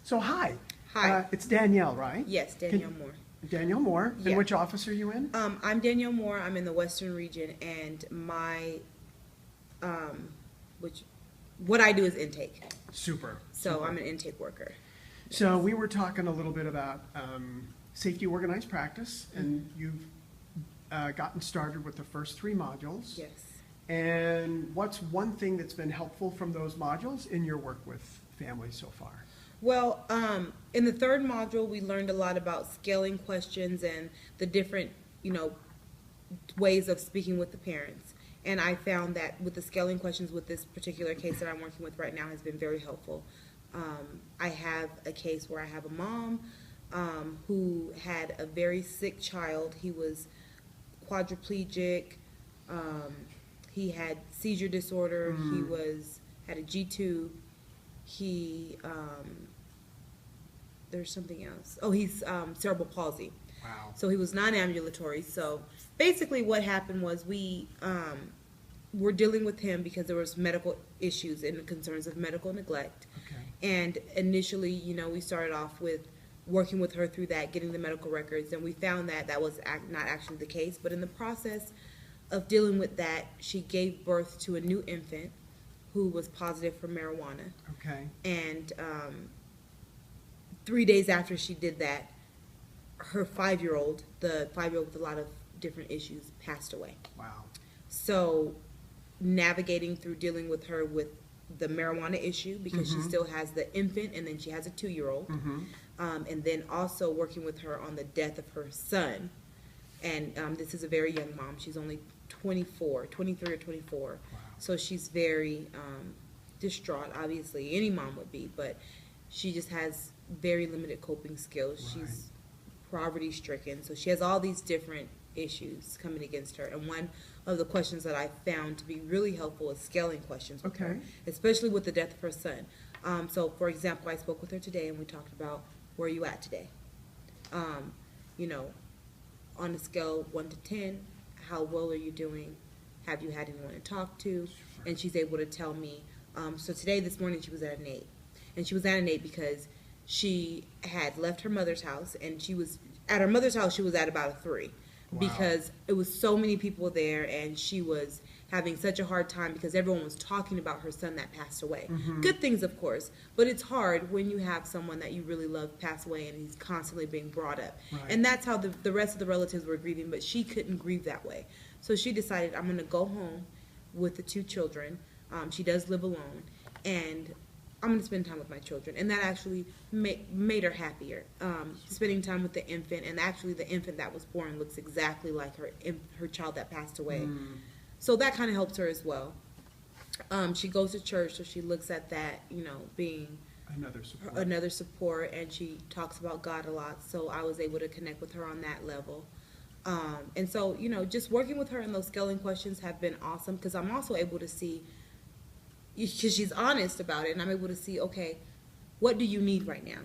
So hi. Hi. It's Danielle, right? Yes, Danielle Moore. Danielle Moore. Yeah. And which office are you in? I'm Danielle Moore. I'm in the Western region, and what I do is intake. Super. So super. I'm an intake worker. So we were talking a little bit about safety organized practice, and you've gotten started with the first 3 modules. Yes. And what's one thing that's been helpful from those modules in your work with families so far? Well, in the 3rd module, we learned a lot about scaling questions and the different, ways of speaking with the parents. And I found that with the scaling questions with this particular case that I'm working with right now has been very helpful. I have a case where I have a mom who had a very sick child. He was quadriplegic. He had seizure disorder. He had a G2. He there's something else. Oh, he's cerebral palsy. Wow. So he was non-ambulatory. So basically what happened was we were dealing with him because there was medical issues and concerns of medical neglect. Okay. And initially, we started off with working with her through that, getting the medical records, and we found that that was not actually the case. But in the process of dealing with that, she gave birth to a new infant who was positive for marijuana. Okay. And 3 days after she did that, her 5-year-old, the 5-year-old with a lot of different issues, passed away. Wow. So navigating through dealing with her with the marijuana issue, because she still has the infant, and then she has a 2-year-old, and then also working with her on the death of her son. And this is a very young mom. She's only 23 or 24. Wow. So she's very distraught, obviously. Any mom would be, but she just has very limited coping skills. Right. She's poverty-stricken, so she has all these different issues coming against her. And one of the questions that I found to be really helpful is scaling questions with her, especially with the death of her son. So, for example, I spoke with her today, and we talked about, where are you at today? On a scale of 1 to 10, how well are you doing? Have you had anyone to talk to? And she's able to tell me. So today, this morning, she was at an 8. And she was at an 8 because she had left her mother's house, and she was at her mother's house. She was at about a 3, because it was so many people there, and she was having such a hard time because everyone was talking about her son that passed away. Good things, of course, but it's hard when you have someone that you really love pass away and he's constantly being brought up. Right. And that's how the rest of the relatives were grieving, but she couldn't grieve that way. So she decided, I'm going to go home with the 2 children. She does live alone, and I'm going to spend time with my children. And that actually made her happier. Spending time with the infant, and actually the infant that was born looks exactly like her child that passed away. So that kind of helps her as well. She goes to church, so she looks at that, being another support, and she talks about God a lot. So I was able to connect with her on that level. And so, just working with her in those scaling questions have been awesome, because I'm also able to see, because she's honest about it, and I'm able to see, okay, what do you need right now?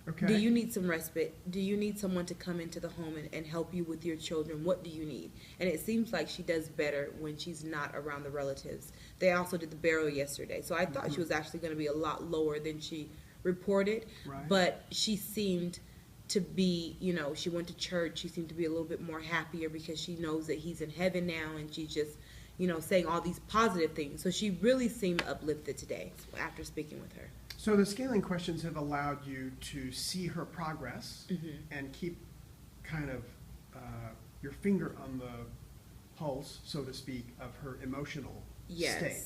Okay. Do you need some respite? Do you need someone to come into the home and help you with your children? What do you need? And it seems like she does better when she's not around the relatives. They also did the burial yesterday, so I thought she was actually going to be a lot lower than she reported. Right. But she seemed to be, she went to church. She seemed to be a little bit more happier because she knows that he's in heaven now, and she's just, saying all these positive things. So she really seemed uplifted today after speaking with her. So the scaling questions have allowed you to see her progress and keep kind of your finger on the pulse, so to speak, of her emotional state.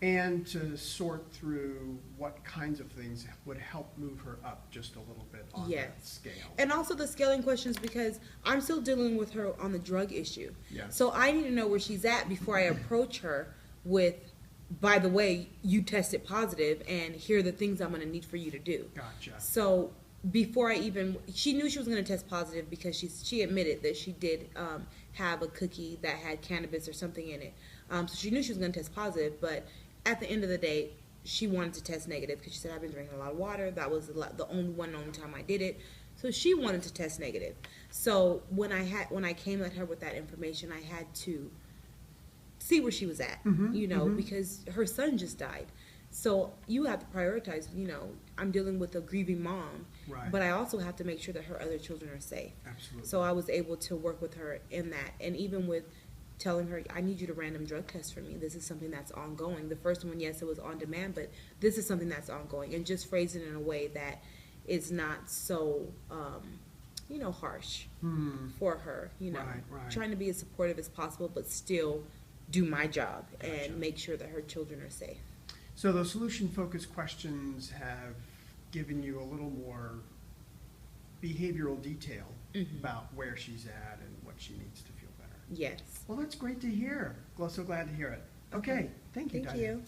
And to sort through what kinds of things would help move her up just a little bit on that scale. And also the scaling questions, because I'm still dealing with her on the drug issue. Yes. So I need to know where she's at before I approach her with, by the way, you tested positive, and here are the things I'm going to need for you to do. Gotcha. So before she knew she was going to test positive, because she admitted that she did have a cookie that had cannabis or something in it. So she knew she was going to test positive, but at the end of the day, she wanted to test negative, because she said, I've been drinking a lot of water. That was the only time I did it. So she wanted to test negative. So when I came at her with that information, I had to see where she was at, because her son just died. So you have to prioritize, you know, I'm dealing with a grieving mom, Right. but I also have to make sure that her other children are safe. Absolutely. So I was able to work with her in that. And even with telling her, I need you to random drug test for me. This is something that's ongoing. The first one, yes, it was on demand, but this is something that's ongoing. And just phrase it in a way that is not so, you know, harsh for her, you know. Right. Trying to be as supportive as possible, but still do my job Gotcha. and make sure that her children are safe. So those solution-focused questions have given you a little more behavioral detail about where she's at and what she needs to feel better. Yes. Well, that's great to hear. Well, so glad to hear it. Okay, thank you, Thank Diane. you.